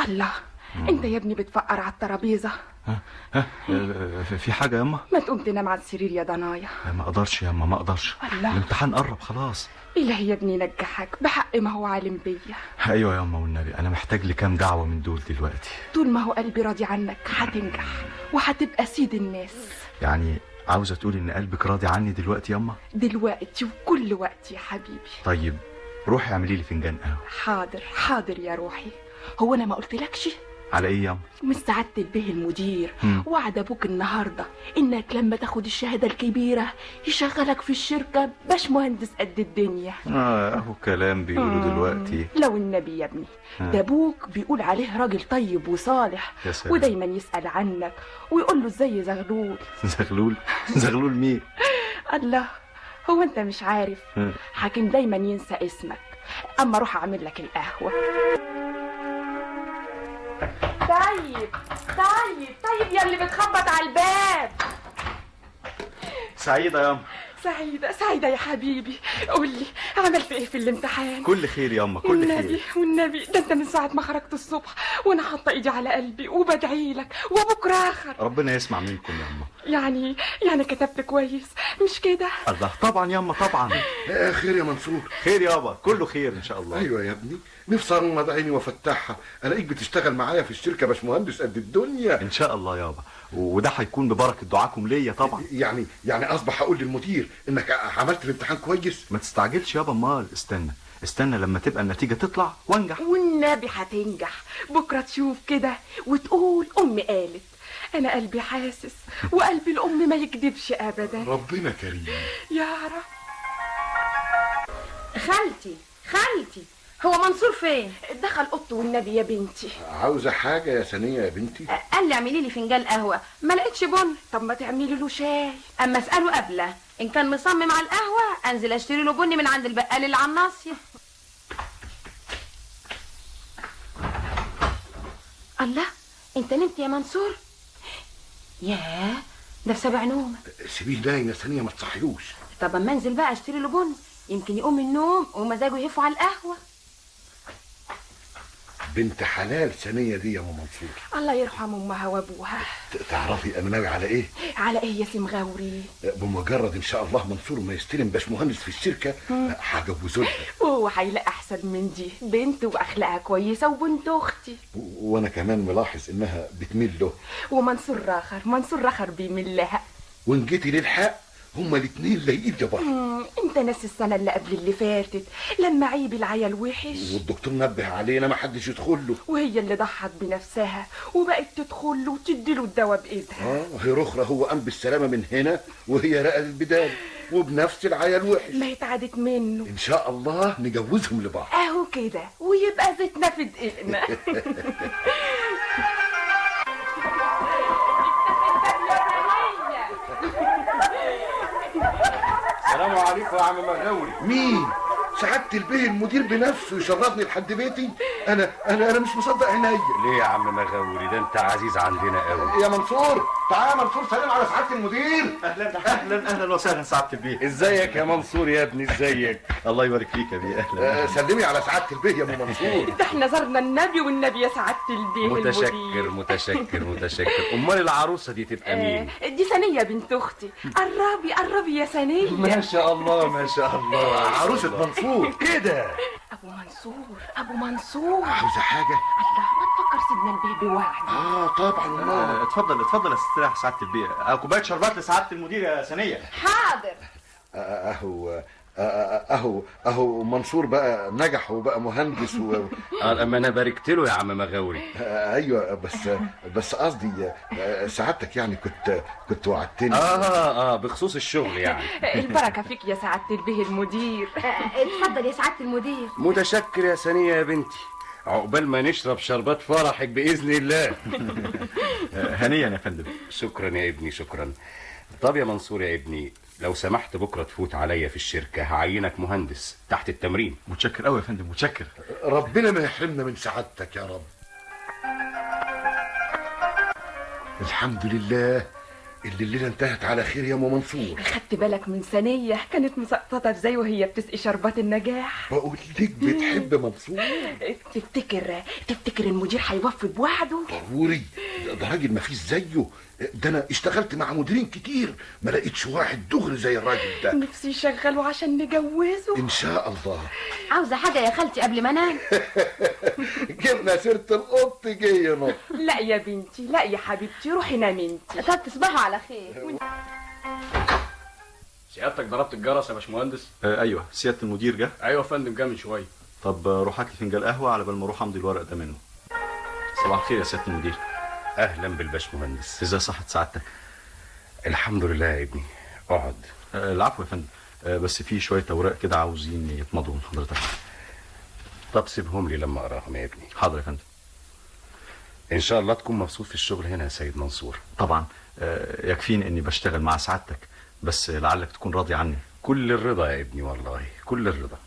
الله، انت يا ابني بتفقر على الترابيزه. ها في حاجه يا اما؟ ما تقوم تنام على السرير يا ضنايا. ما اقدرش يا اما، ما اقدرش. الله، الامتحان قرب خلاص. إلهي يا ابني نجحك بحق، ما هو عالم بيا. ايوه يا اما والنبي، انا محتاج لكام دعوه من دول دلوقتي. طول ما هو قلبي راضي عنك هتنجح وهتبقى سيد الناس. يعني عاوزه تقولي ان قلبك راضي عني دلوقتي يا اما؟ دلوقتي وكل وقت يا حبيبي. طيب روحي اعملي لي فنجان قهوه. حاضر حاضر يا روحي. هو انا ما قلتلكش؟ على ايه يا اما؟ من سعادة البيه المدير وعد ابوك النهارده انك لما تاخد الشهاده الكبيره يشغلك في الشركه باش مهندس قد الدنيا. اهو كلام بيقولوا دلوقتي. لو النبي يا ابني، ده ابوك بيقول عليه راجل طيب وصالح، ودايما يسأل عنك ويقول له ازاي زغلول. زغلول؟ زغلول مين؟ الله، هو انت مش عارف؟ حاكم دايما ينسى اسمك. اما روح اعمل لك القهوه. طيب يا اللي بتخبط على الباب. سعيده يا اما. سعيدة يا حبيبي. قول لي عملت ايه في الامتحان؟ كل خير يا اما، كل خير. والنبي ده انت من ساعة ما خرجت الصبح وانا حاطة ايدي على قلبي وبدعي لك وبكرة اخر. ربنا يسمع منكم يا اما. يعني كتبت كويس مش كده؟ الله، طبعا يا اما طبعا. خير يا منصور. خير يابا، كله خير ان شاء الله. ايوه يا ابني، نفسي اغمض عيني وافتحها الاقيك بتشتغل معايا في الشركه باشمهندس قد الدنيا ان شاء الله يابا، وده هيكون ببركه دعاكم ليا طبعا. يعني اصبح اقول للمدير انك عملت الامتحان كويس. ما تستعجلش يابا، امال استنى لما تبقى النتيجه تطلع وانجح. والنبي هتنجح. بكره تشوف كده وتقول امي قالت. انا قلبي حاسس، وقلب الام ما يكذبش ابدا. ربنا كريم يا رب. خالتي هو منصور فين؟ دخل اوضته والنبي يا بنتي. عاوزه حاجه يا ثانيه يا بنتي؟ قال لي اعملي لي فنجان قهوه، ما لقيتش بن. طب ما تعملي له شاي. اما اساله قبله ان كان مصمم على القهوه انزل اشتري له بني من عند البقال اللي على الناصيه. الله، انت نمت يا منصور؟ ياه، ده في 7 نوم. سيبيه نايم يا ثانيه، ما تصحيوش. طب اما انزل بقى اشتري له بن، يمكن يقوم من النوم ومزاجه يهف على القهوه. بنت حلال ثانيه دي يا ام منصور. الله يرحم امها وابوها. تعرفي انا ناوي على ايه؟ على ايه يا سمغاوري؟ بمجرد ان شاء الله منصور ما يستلم باشمهندس في الشركه هجوزه لها. وهو هيلاقي احسن من دي، بنت واخلاقها كويسه وبنت اختي. وانا كمان ملاحظ انها بتميل له. ومنصور رخر بيميل لها. وان جيتي للحق هما الاتنين لايقين لبعض. انت ناسي السنه اللي قبل اللي فاتت لما عيب العيال وحش والدكتور نبه علينا ما حدش يدخل له، وهي اللي ضحت بنفسها وبقت تدخل له وتدي له الدواء بايدها. هي رخرة هو قام بالسلامه من هنا وهي رقدت بدال وبنفس العيال وحش. ما اتعادت منه. ان شاء الله نجوزهم لبعض اهو كده ويبقى زيتنا في دقيقنا. السلام عليكم يا عم مغاوري. مين؟ سعادة البيه المدير بنفسه يشرفني لحد بيتي. انا مش مصدق عينيا. ليه يا عم مغاوري؟ ده انت عزيز عندنا قوي. يا منصور تعال يا منصور، سلم على سعادة المدير. اهلا وسهلا سعاده البيه. ازيك يا منصور يا ابني؟ ازيك؟ الله يبارك فيك يا بيه. اهلا. سلمي على سعادة البيه يا ام منصور. ده احنا زرنا النبي والنبي يا سعاده البيه. متشكر. امال العروسه دي تبقى مين؟ دي ثانيه بنت اختي. قربي يا ثانيه. ما شاء الله. عروسة منصور كده. ابو منصور عاوزة حاجة؟ الله، ما تفكر سيدنا البيه بوعد. طبعا. اتفضل استريح سعاده البيه. كوبايه شربات لسعاده المدير يا ثانيه. حاضر. اهو منصور بقى نجح وبقى مهندس اما انا باركت له يا عم مغاوري. ايوه بس قصدي سعادتك يعني كنت وعدتني. بخصوص الشغل يعني. البركه فيك يا سعاده البيه المدير. اتفضل يا سعاده المدير. متشكر يا ثانيه يا بنتي، عقبال ما نشرب شربات فرحك باذن الله. هنيا يا فندم. شكرا يا ابني، شكرا. طب يا منصور يا ابني، لو سمحت بكره تفوت عليا في الشركه، هعينك مهندس تحت التمرين. متشكر قوي يا فندم، متشكر. ربنا ما يحرمنا من سعادتك يا رب. الحمد لله اللي الليله انتهت على خير يا ام منصور. خدت بالك من ثانية كانت مسقطة ازاي وهي بتسقي شربات النجاح؟ بقول لك بتحب منصور. تفتكر المدير هيوفي بوعده؟ ضروري، ده راجل ما فيش زيه. ده انا اشتغلت مع مديرين كتير ما لقيتش واحد دغري زي الراجل ده. نفسي يشغله عشان نجوزه. ان شاء الله. عاوزة حاجة يا خالتي قبل ما انام؟ جبنا سيره القط جه ينط. لا يا بنتي، لا يا حبيبتي، روحي نامي انتي. طب تصبحوا على خير. سيادتك ضربت الجرس يا باشمهندس؟ ايوه، سياده المدير جه. ايوه يا فندم، جه من شويه. طب روح هات لي فنجان قهوه على بال ما اروح امضي الورق ده منه. صباح الخير يا سياده المدير. اهلا بالباشمهندس. ازاي صحه سعادتك؟ الحمد لله يا ابني، اقعد. العفو يا فندم. بس في شويه اوراق كده عاوزين يتمضوا من حضرتك. طب سيبهم لي لما اقراهم يا ابني. حاضر يا فندم. ان شاء الله تكون مبسوط في الشغل هنا يا سيد منصور. طبعا. يكفيني اني بشتغل مع سعادتك، بس لعلك تكون راضي عني. كل الرضا يا ابني، والله كل الرضا.